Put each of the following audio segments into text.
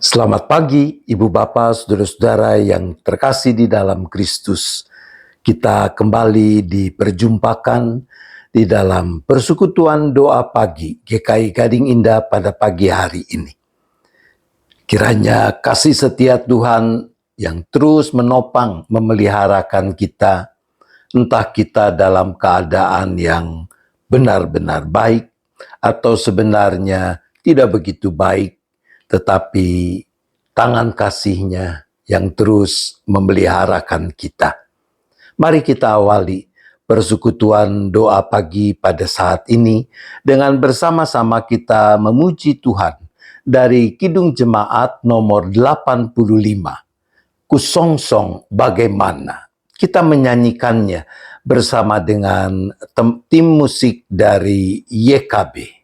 Selamat pagi, Ibu Bapa, Saudara-saudara yang terkasih di dalam Kristus. Kita kembali diperjumpakan di dalam persekutuan doa pagi GKI Gading Indah pada pagi hari ini. Kiranya kasih setia Tuhan yang terus menopang memeliharakan kita, entah kita dalam keadaan yang benar-benar baik atau sebenarnya tidak begitu baik, tetapi tangan kasih-Nya yang terus memeliharakan kita. Mari kita awali persekutuan doa pagi pada saat ini dengan bersama-sama kita memuji Tuhan dari Kidung Jemaat nomor 85. Kusongsong bagaimana. Kita menyanyikannya bersama dengan tim musik dari YKB.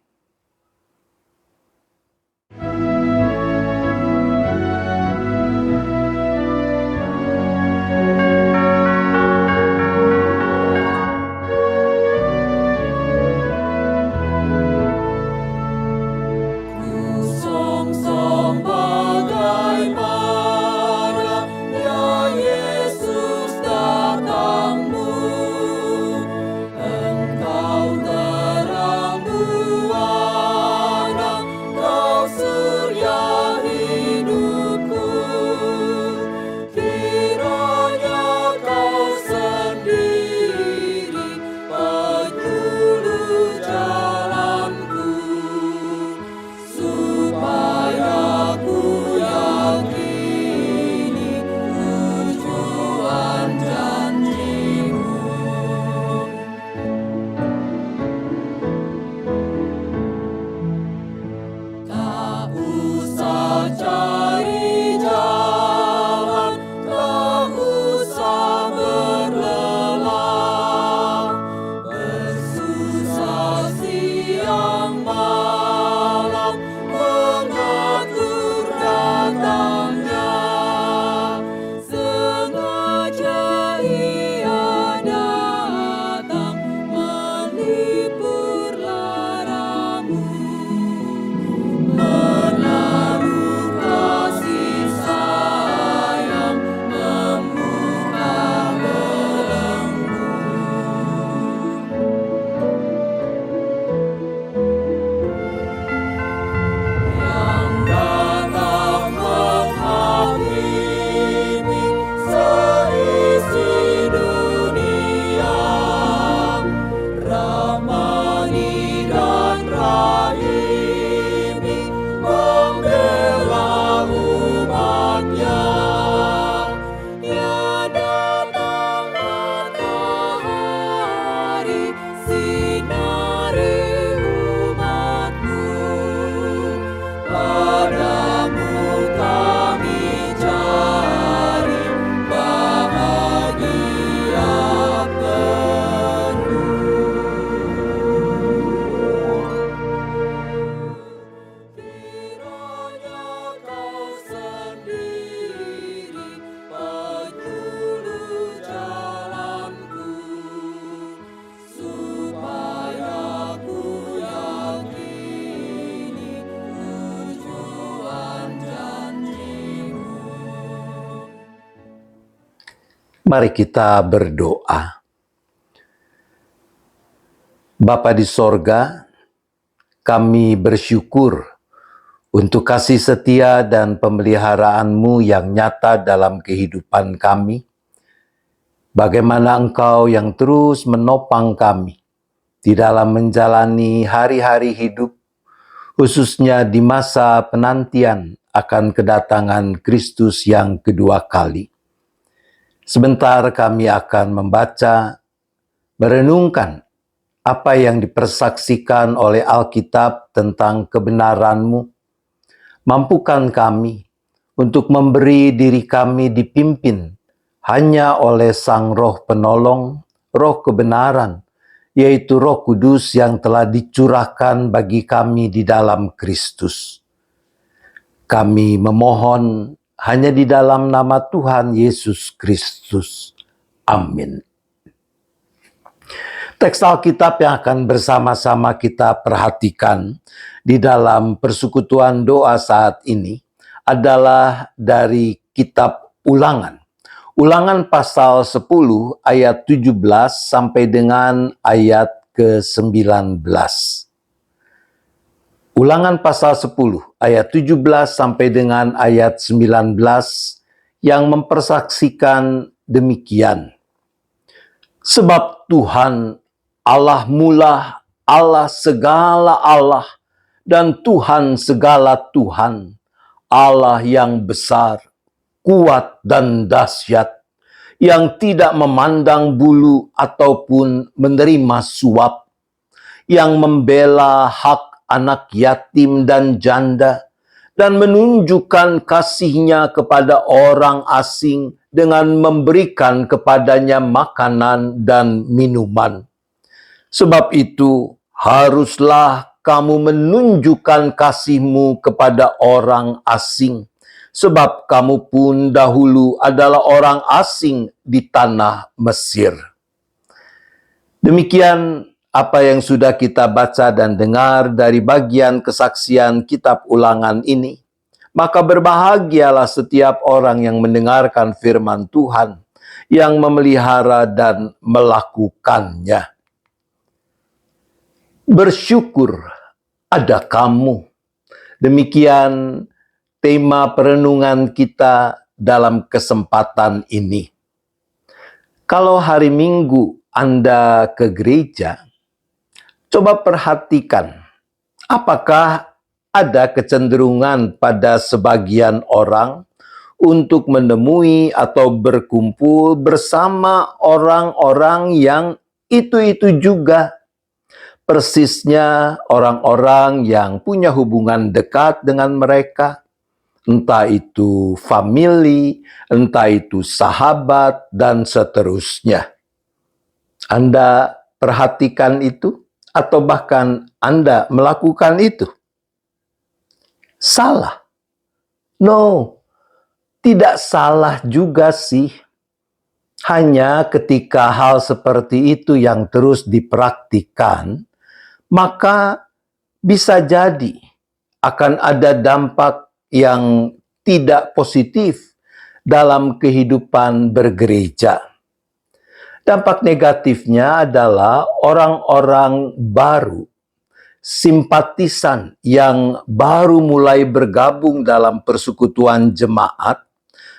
Mari kita berdoa. Bapa di sorga, kami bersyukur untuk kasih setia dan pemeliharaan-Mu yang nyata dalam kehidupan kami. Bagaimana Engkau yang terus menopang kami di dalam menjalani hari-hari hidup, khususnya di masa penantian akan kedatangan Kristus yang kedua kali. Sebentar kami akan membaca, merenungkan apa yang dipersaksikan oleh Alkitab tentang kebenaran-Mu. Mampukan kami untuk memberi diri kami dipimpin hanya oleh Sang Roh Penolong, Roh Kebenaran, yaitu Roh Kudus yang telah dicurahkan bagi kami di dalam Kristus. Kami memohon hanya di dalam nama Tuhan Yesus Kristus. Amin. Teks Alkitab yang akan bersama-sama kita perhatikan di dalam persekutuan doa saat ini adalah dari kitab Ulangan. Ulangan pasal 10 ayat 17 sampai dengan ayat ke-19. Ulangan pasal 10 ayat 17 sampai dengan ayat 19 yang mempersaksikan demikian. Sebab Tuhan Allah mula, Allah segala Allah, dan Tuhan segala Tuhan, Allah yang besar, kuat dan dahsyat, yang tidak memandang bulu ataupun menerima suap, yang membela hak anak yatim dan janda, dan menunjukkan kasih-Nya kepada orang asing dengan memberikan kepadanya makanan dan minuman. Sebab itu, haruslah kamu menunjukkan kasih-Mu kepada orang asing, sebab kamu pun dahulu adalah orang asing di tanah Mesir. Demikian apa yang sudah kita baca dan dengar dari bagian kesaksian kitab Ulangan ini. Maka berbahagialah setiap orang yang mendengarkan firman Tuhan, yang memelihara dan melakukannya. Bersyukur ada kamu. Demikian tema perenungan kita dalam kesempatan ini. Kalau hari Minggu Anda ke gereja, coba perhatikan, apakah ada kecenderungan pada sebagian orang untuk menemui atau berkumpul bersama orang-orang yang itu-itu juga. Persisnya orang-orang yang punya hubungan dekat dengan mereka, entah itu famili, entah itu sahabat, dan seterusnya. Anda perhatikan itu? Atau bahkan Anda melakukan itu? Salah. No, tidak salah juga sih. Hanya ketika hal seperti itu yang terus dipraktikkan, maka bisa jadi akan ada dampak yang tidak positif dalam kehidupan bergereja. Dampak negatifnya adalah orang-orang baru, simpatisan yang baru mulai bergabung dalam persekutuan jemaat,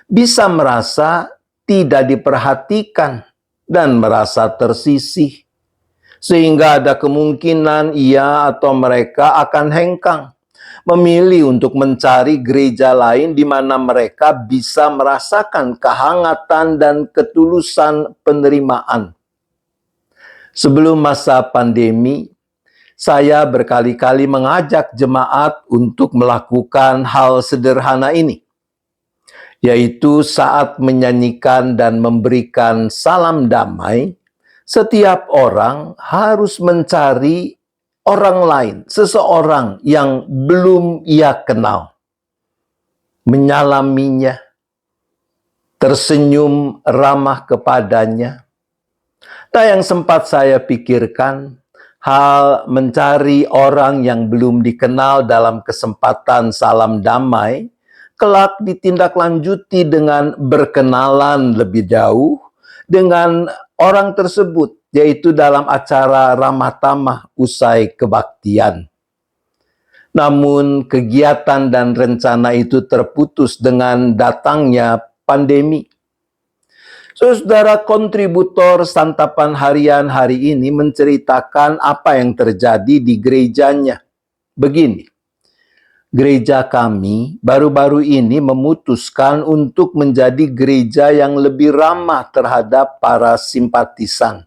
bisa merasa tidak diperhatikan dan merasa tersisih. Sehingga ada kemungkinan ia atau mereka akan hengkang, memilih untuk mencari gereja lain di mana mereka bisa merasakan kehangatan dan ketulusan penerimaan. Sebelum masa pandemi, saya berkali-kali mengajak jemaat untuk melakukan hal sederhana ini, yaitu saat menyanyikan dan memberikan salam damai, setiap orang harus mencari orang lain, seseorang yang belum ia kenal, menyalaminya, tersenyum ramah kepadanya. Nah, yang sempat saya pikirkan, hal mencari orang yang belum dikenal dalam kesempatan salam damai, kelak ditindaklanjuti dengan berkenalan lebih jauh dengan orang tersebut, yaitu dalam acara ramah tamah usai kebaktian. Namun kegiatan dan rencana itu terputus dengan datangnya pandemi. Saudara kontributor santapan harian hari ini menceritakan apa yang terjadi di gerejanya. Begini, gereja kami baru-baru ini memutuskan untuk menjadi gereja yang lebih ramah terhadap para simpatisan.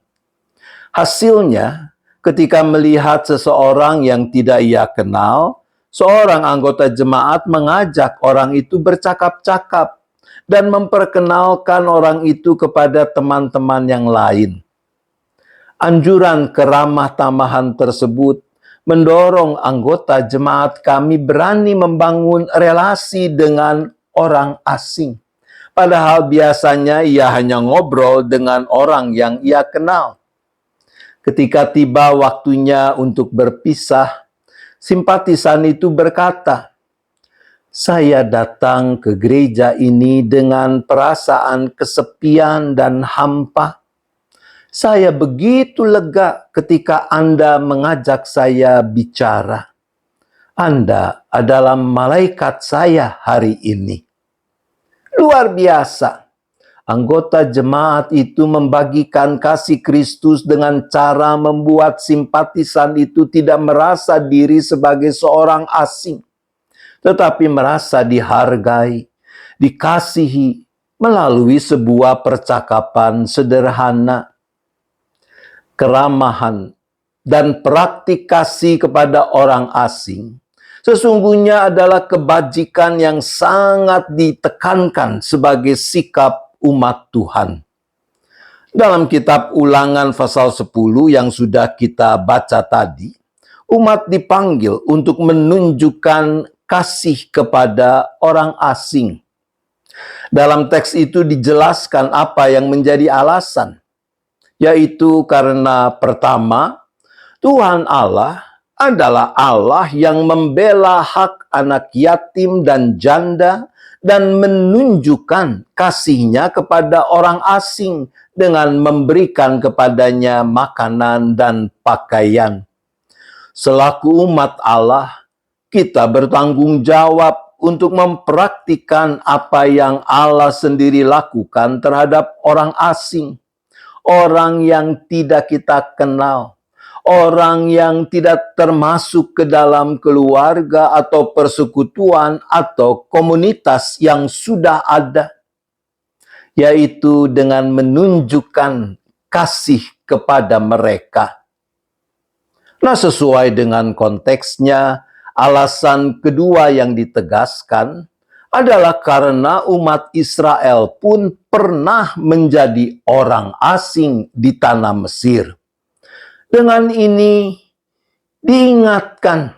Hasilnya, ketika melihat seseorang yang tidak ia kenal, seorang anggota jemaat mengajak orang itu bercakap-cakap dan memperkenalkan orang itu kepada teman-teman yang lain. Anjuran keramah tamahan tersebut mendorong anggota jemaat kami berani membangun relasi dengan orang asing. Padahal biasanya ia hanya ngobrol dengan orang yang ia kenal. Ketika tiba waktunya untuk berpisah, simpatisan itu berkata, Saya datang ke gereja ini dengan perasaan kesepian dan hampa. Saya begitu lega ketika Anda mengajak saya bicara. Anda adalah malaikat saya hari ini. Luar biasa. Anggota jemaat itu membagikan kasih Kristus dengan cara membuat simpatisan itu tidak merasa diri sebagai seorang asing, tetapi merasa dihargai, dikasihi melalui sebuah percakapan sederhana. Keramahan dan praktik kasih kepada orang asing sesungguhnya adalah kebajikan yang sangat ditekankan sebagai sikap umat Tuhan. Dalam kitab Ulangan pasal 10 yang sudah kita baca tadi, umat dipanggil untuk menunjukkan kasih kepada orang asing. Dalam teks itu dijelaskan apa yang menjadi alasan, yaitu karena pertama, Tuhan Allah adalah Allah yang membela hak anak yatim dan janda dan menunjukkan kasih-Nya kepada orang asing dengan memberikan kepadanya makanan dan pakaian. Selaku umat Allah, kita bertanggung jawab untuk mempraktikkan apa yang Allah sendiri lakukan terhadap orang asing, orang yang tidak kita kenal, orang yang tidak termasuk ke dalam keluarga atau persekutuan atau komunitas yang sudah ada, yaitu dengan menunjukkan kasih kepada mereka. Nah, sesuai dengan konteksnya, alasan kedua yang ditegaskan adalah karena umat Israel pun pernah menjadi orang asing di tanah Mesir. Dengan ini diingatkan,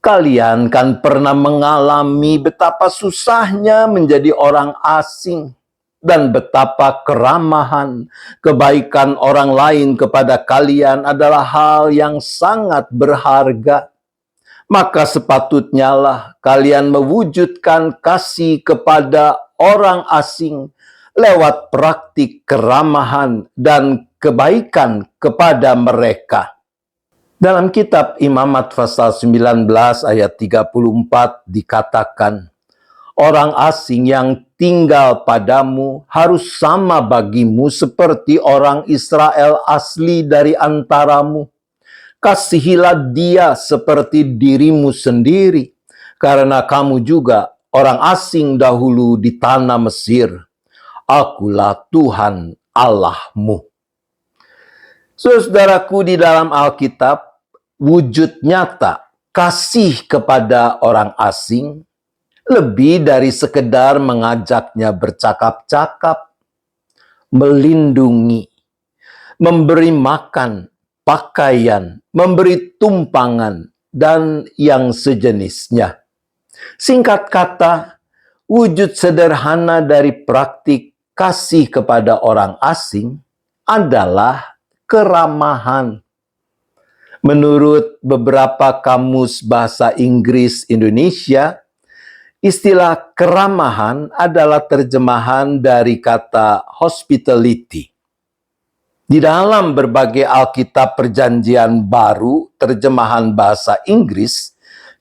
kalian kan pernah mengalami betapa susahnya menjadi orang asing dan betapa keramahan, kebaikan orang lain kepada kalian adalah hal yang sangat berharga. Maka sepatutnya lah kalian mewujudkan kasih kepada orang asing lewat praktik keramahan dan kebaikan kepada mereka. Dalam kitab Imamat pasal 19 ayat 34 dikatakan, orang asing yang tinggal padamu harus sama bagimu seperti orang Israel asli dari antaramu. Kasihilah dia seperti dirimu sendiri, karena kamu juga orang asing dahulu di tanah Mesir. Akulah Tuhan Allahmu. Saudaraku, di dalam Alkitab, wujud nyata kasih kepada orang asing lebih dari sekedar mengajaknya bercakap-cakap, melindungi, memberi makan, pakaian, memberi tumpangan, dan yang sejenisnya. Singkat kata, wujud sederhana dari praktik kasih kepada orang asing adalah keramahan. Menurut beberapa kamus bahasa Inggris Indonesia, istilah keramahan adalah terjemahan dari kata hospitality. Di dalam berbagai Alkitab Perjanjian Baru, terjemahan bahasa Inggris,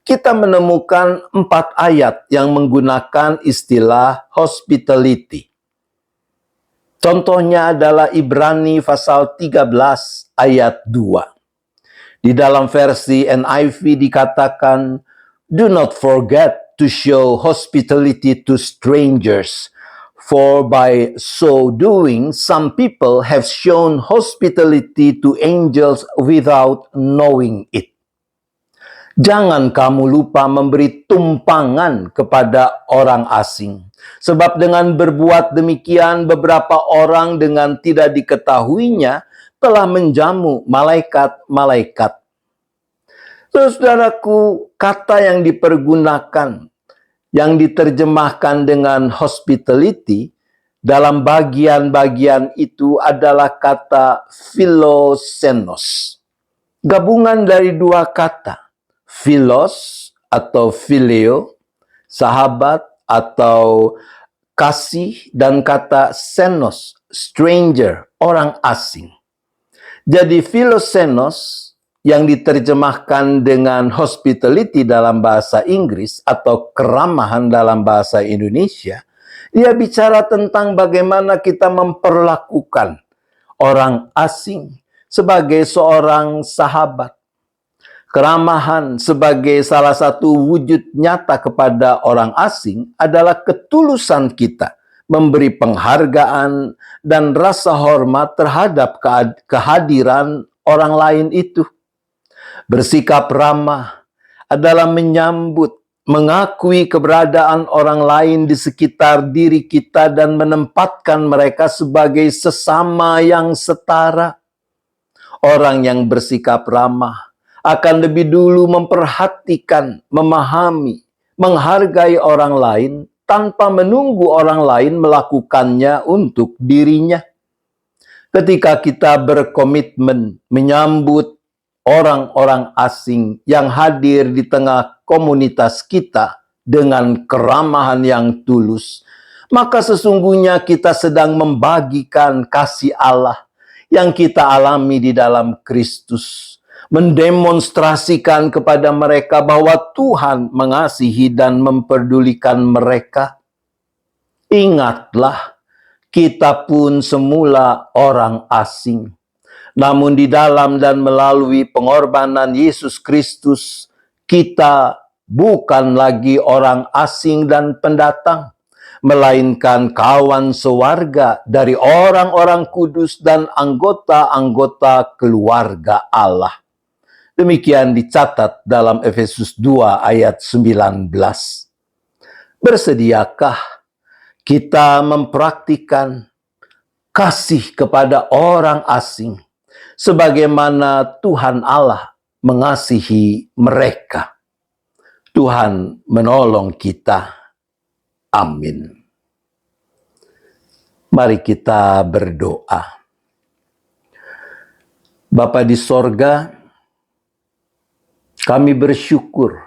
kita menemukan 4 ayat yang menggunakan istilah hospitality. Contohnya adalah Ibrani pasal 13 ayat 2. Di dalam versi NIV dikatakan, "Do not forget to show hospitality to strangers. For by so doing, some people have shown hospitality to angels without knowing it." Jangan kamu lupa memberi tumpangan kepada orang asing. Sebab dengan berbuat demikian, beberapa orang dengan tidak diketahuinya telah menjamu malaikat-malaikat. Saudaraku, kata yang dipergunakan, yang diterjemahkan dengan hospitality, dalam bagian-bagian itu adalah kata philoxenos. Gabungan dari 2 kata, philos atau phileo, sahabat atau kasih, dan kata xenos, stranger, orang asing. Jadi philoxenos yang diterjemahkan dengan hospitality dalam bahasa Inggris atau keramahan dalam bahasa Indonesia, dia bicara tentang bagaimana kita memperlakukan orang asing sebagai seorang sahabat. Keramahan sebagai salah satu wujud nyata kepada orang asing adalah ketulusan kita memberi penghargaan dan rasa hormat terhadap kehadiran orang lain itu. Bersikap ramah adalah menyambut, mengakui keberadaan orang lain di sekitar diri kita dan menempatkan mereka sebagai sesama yang setara. Orang yang bersikap ramah akan lebih dulu memperhatikan, memahami, menghargai orang lain tanpa menunggu orang lain melakukannya untuk dirinya. Ketika kita berkomitmen menyambut orang-orang asing yang hadir di tengah komunitas kita dengan keramahan yang tulus, maka sesungguhnya kita sedang membagikan kasih Allah yang kita alami di dalam Kristus, mendemonstrasikan kepada mereka bahwa Tuhan mengasihi dan memperdulikan mereka. Ingatlah, kita pun semula orang asing. Namun di dalam dan melalui pengorbanan Yesus Kristus, kita bukan lagi orang asing dan pendatang, melainkan kawan sewarga dari orang-orang kudus dan anggota-anggota keluarga Allah. Demikian dicatat dalam Efesus 2 ayat 19. Bersediakah kita mempraktikkan kasih kepada orang asing sebagaimana Tuhan Allah mengasihi mereka? Tuhan menolong kita. Amin. Mari kita berdoa. Bapa di sorga, kami bersyukur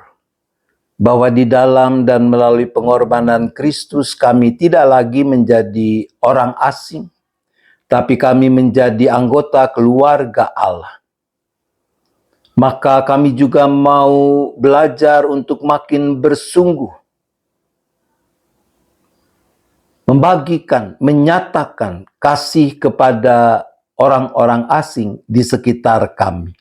bahwa di dalam dan melalui pengorbanan Kristus kami tidak lagi menjadi orang asing, tapi kami menjadi anggota keluarga Allah. Maka kami juga mau belajar untuk makin bersungguh membagikan, menyatakan kasih kepada orang-orang asing di sekitar kami.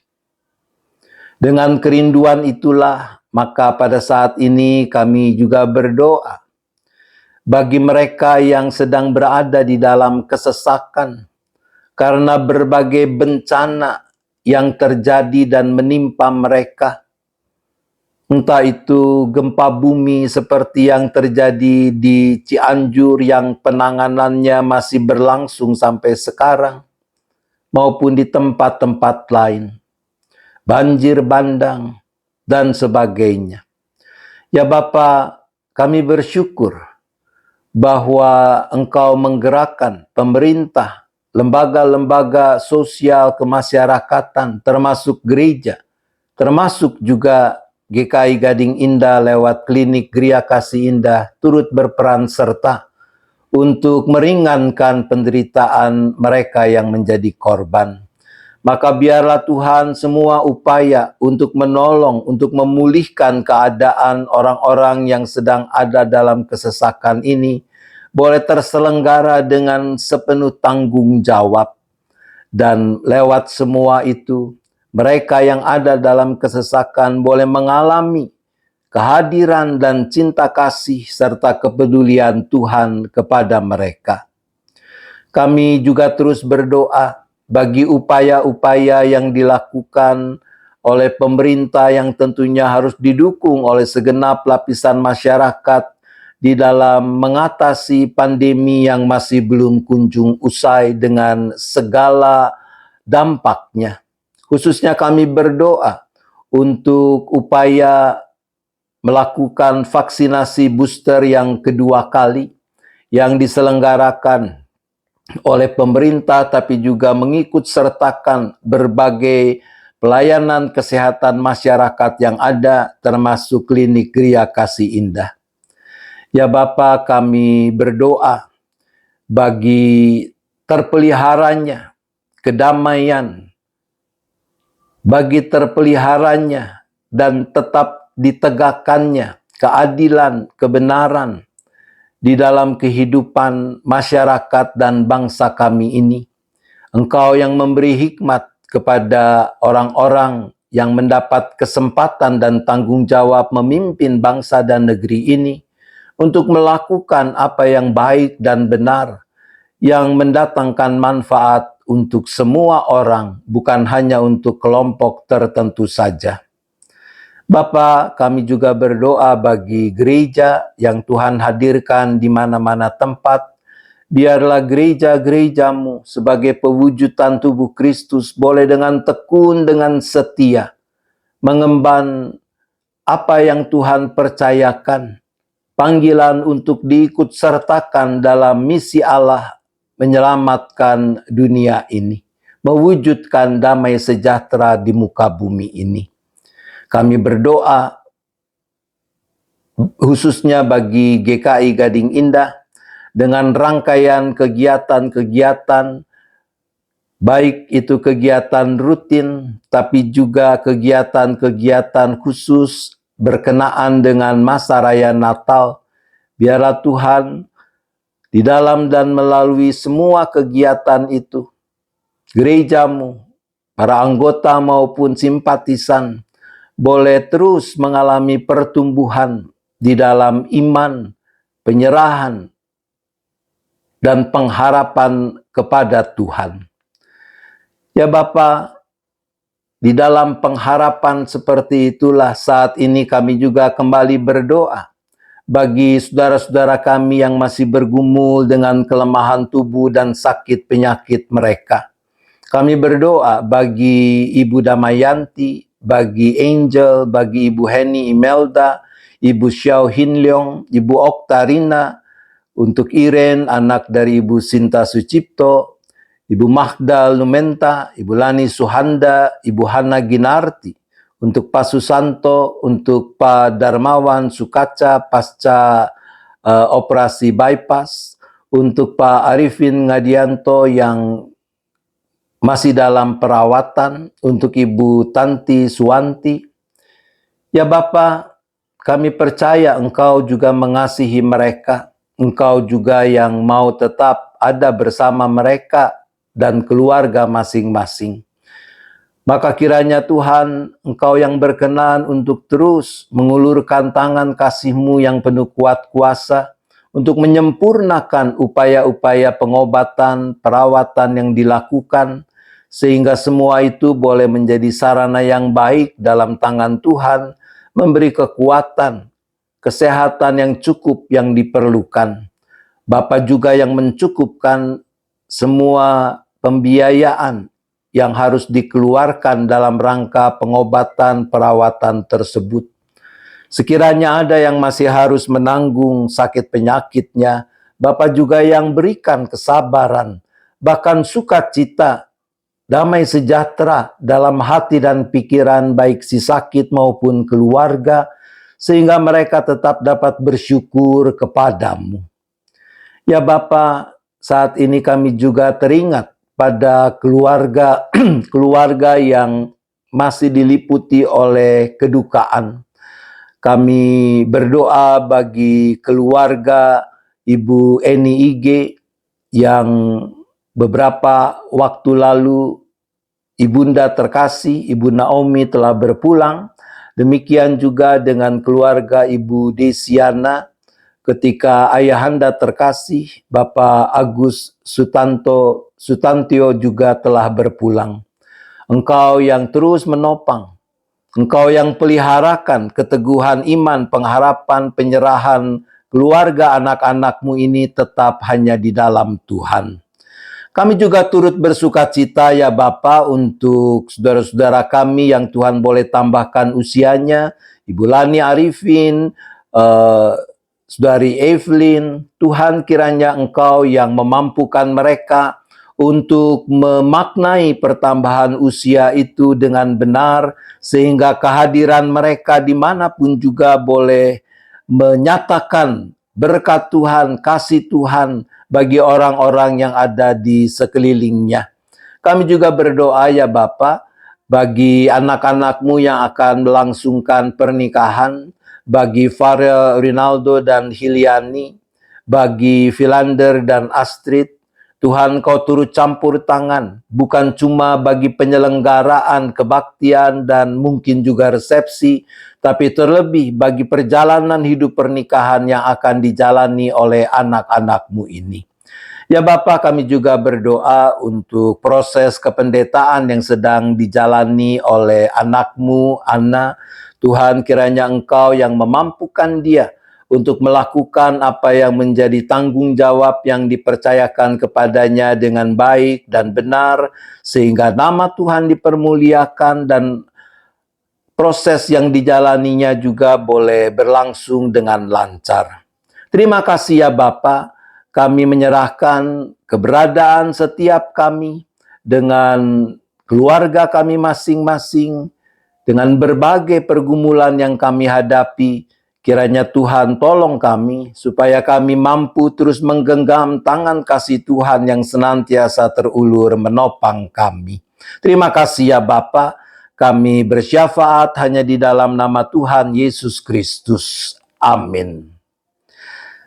Dengan kerinduan itulah, maka pada saat ini kami juga berdoa bagi mereka yang sedang berada di dalam kesesakan karena berbagai bencana yang terjadi dan menimpa mereka. Entah itu gempa bumi seperti yang terjadi di Cianjur yang penanganannya masih berlangsung sampai sekarang, maupun di tempat-tempat lain, banjir bandang, dan sebagainya. Ya Bapa, kami bersyukur bahwa Engkau menggerakkan pemerintah, lembaga-lembaga sosial kemasyarakatan, termasuk gereja, termasuk juga GKI Gading Indah lewat klinik Gria Kasih Indah turut berperan serta untuk meringankan penderitaan mereka yang menjadi korban. Maka biarlah Tuhan semua upaya untuk menolong, untuk memulihkan keadaan orang-orang yang sedang ada dalam kesesakan ini boleh terselenggara dengan sepenuh tanggung jawab. Dan lewat semua itu, mereka yang ada dalam kesesakan boleh mengalami kehadiran dan cinta kasih serta kepedulian Tuhan kepada mereka. Kami juga terus berdoa bagi upaya-upaya yang dilakukan oleh pemerintah yang tentunya harus didukung oleh segenap lapisan masyarakat di dalam mengatasi pandemi yang masih belum kunjung usai dengan segala dampaknya. Khususnya kami berdoa untuk upaya melakukan vaksinasi booster yang kedua kali yang diselenggarakan oleh pemerintah, tapi juga mengikut sertakan berbagai pelayanan kesehatan masyarakat yang ada, termasuk klinik Gria Kasih Indah. Ya Bapa, kami berdoa bagi terpeliharanya kedamaian, bagi terpeliharanya dan tetap ditegakkannya keadilan, kebenaran di dalam kehidupan masyarakat dan bangsa kami ini. Engkau yang memberi hikmat kepada orang-orang yang mendapat kesempatan dan tanggung jawab memimpin bangsa dan negeri ini untuk melakukan apa yang baik dan benar, yang mendatangkan manfaat untuk semua orang, bukan hanya untuk kelompok tertentu saja. Bapa, kami juga berdoa bagi gereja yang Tuhan hadirkan di mana-mana tempat. Biarlah gereja-gerejamu sebagai pewujudan tubuh Kristus boleh dengan tekun, dengan setia, mengemban apa yang Tuhan percayakan, panggilan untuk diikut sertakan dalam misi Allah menyelamatkan dunia ini, mewujudkan damai sejahtera di muka bumi ini. Kami berdoa khususnya bagi GKI Gading Indah dengan rangkaian kegiatan-kegiatan, baik itu kegiatan rutin, tapi juga kegiatan-kegiatan khusus berkenaan dengan masa raya Natal. Biarlah Tuhan di dalam dan melalui semua kegiatan itu, gerejamu, para anggota maupun simpatisan, boleh terus mengalami pertumbuhan di dalam iman, penyerahan, dan pengharapan kepada Tuhan. Ya Bapa, di dalam pengharapan seperti itulah saat ini kami juga kembali berdoa bagi saudara-saudara kami yang masih bergumul dengan kelemahan tubuh dan sakit penyakit mereka. Kami berdoa bagi Ibu Damayanti, bagi Angel, bagi Ibu Heni Imelda, Ibu Xiao Hin Leong, Ibu Oktarina, untuk Iren, anak dari Ibu Sinta Sucipto, Ibu Magda Lumenta, Ibu Lani Suhanda, Ibu Hana Ginarti, untuk Pak Susanto, untuk Pak Darmawan Sukaca pasca operasi bypass, untuk Pak Arifin Ngadianto yang masih dalam perawatan, untuk Ibu Tanti Suwanti. Ya Bapa, kami percaya Engkau juga mengasihi mereka. Engkau juga yang mau tetap ada bersama mereka dan keluarga masing-masing. Maka kiranya Tuhan, Engkau yang berkenan untuk terus mengulurkan tangan kasih-Mu yang penuh kuat kuasa untuk menyempurnakan upaya-upaya pengobatan, perawatan yang dilakukan, sehingga semua itu boleh menjadi sarana yang baik dalam tangan Tuhan, memberi kekuatan, kesehatan yang cukup yang diperlukan. Bapa juga yang mencukupkan semua pembiayaan yang harus dikeluarkan dalam rangka pengobatan perawatan tersebut. Sekiranya ada yang masih harus menanggung sakit penyakitnya, Bapa juga yang berikan kesabaran, bahkan sukacita, damai sejahtera dalam hati dan pikiran baik si sakit maupun keluarga, sehingga mereka tetap dapat bersyukur kepadamu. Ya Bapa, saat ini kami juga teringat pada keluarga keluarga yang masih diliputi oleh kedukaan. Kami berdoa bagi keluarga Ibu Eni Ige yang beberapa waktu lalu ibunda terkasih, Ibu Naomi telah berpulang. Demikian juga dengan keluarga Ibu Desiana ketika ayahanda terkasih, Bapak Agus Sutantio juga telah berpulang. Engkau yang terus menopang, Engkau yang peliharakan keteguhan iman, pengharapan, penyerahan keluarga anak-anak-Mu ini tetap hanya di dalam Tuhan. Kami juga turut bersukacita ya Bapa untuk saudara-saudara kami yang Tuhan boleh tambahkan usianya, Ibu Lani Arifin, Saudari Evelyn. Tuhan kiranya Engkau yang memampukan mereka untuk memaknai pertambahan usia itu dengan benar, sehingga kehadiran mereka dimanapun juga boleh menyatakan berkat Tuhan, kasih Tuhan bagi orang-orang yang ada di sekelilingnya. Kami juga berdoa ya Bapa, bagi anak-anak-Mu yang akan melangsungkan pernikahan, bagi Farel, Rinaldo, dan Hiliani, bagi Philander dan Astrid. Tuhan, Kau turut campur tangan, bukan cuma bagi penyelenggaraan kebaktian dan mungkin juga resepsi, tapi terlebih bagi perjalanan hidup pernikahan yang akan dijalani oleh anak-anak-Mu ini. Ya Bapa, kami juga berdoa untuk proses kependetaan yang sedang dijalani oleh anak-Mu, Ana. Tuhan, kiranya Engkau yang memampukan dia untuk melakukan apa yang menjadi tanggung jawab yang dipercayakan kepadanya dengan baik dan benar, sehingga nama Tuhan dipermuliakan dan proses yang dijalaninya juga boleh berlangsung dengan lancar. Terima kasih ya Bapa, kami menyerahkan keberadaan setiap kami dengan keluarga kami masing-masing, dengan berbagai pergumulan yang kami hadapi. Kiranya Tuhan tolong kami supaya kami mampu terus menggenggam tangan kasih Tuhan yang senantiasa terulur menopang kami. Terima kasih ya Bapa, kami bersyafaat hanya di dalam nama Tuhan Yesus Kristus. Amin.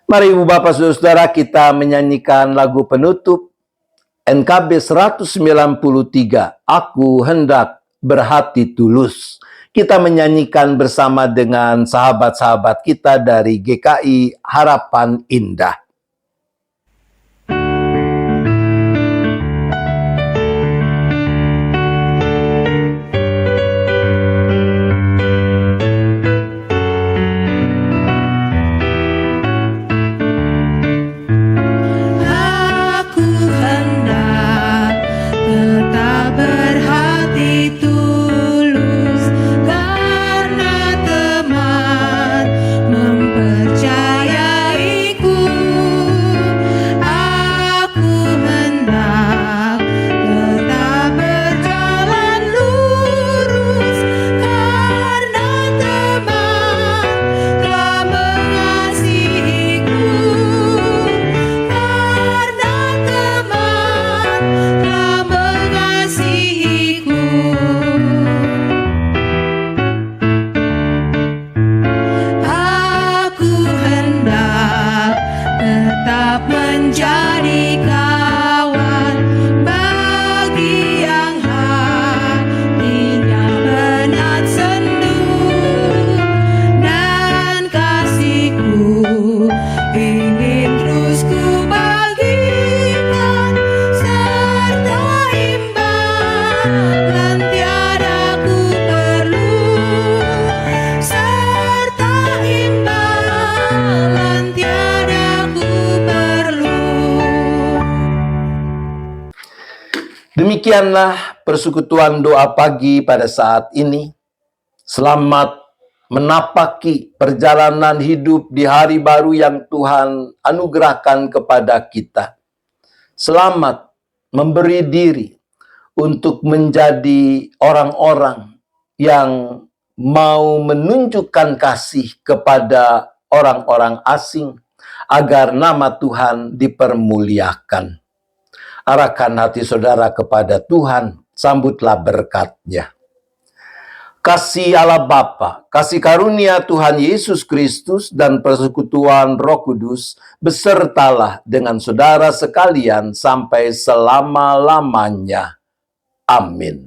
Mari Ibu Bapak Saudara, kita menyanyikan lagu penutup NKB 193, Aku Hendak Berhati Tulus. Kita menyanyikan bersama dengan sahabat-sahabat kita dari GKI Harapan Indah. Demikianlah persekutuan doa pagi pada saat ini. Selamat menapaki perjalanan hidup di hari baru yang Tuhan anugerahkan kepada kita. Selamat memberi diri untuk menjadi orang-orang yang mau menunjukkan kasih kepada orang-orang asing agar nama Tuhan dipermuliakan. Arahkan hati saudara kepada Tuhan, sambutlah berkat-Nya. Kasih Allah Bapa, kasih karunia Tuhan Yesus Kristus dan persekutuan Roh Kudus besertalah dengan saudara sekalian sampai selama-lamanya. Amin.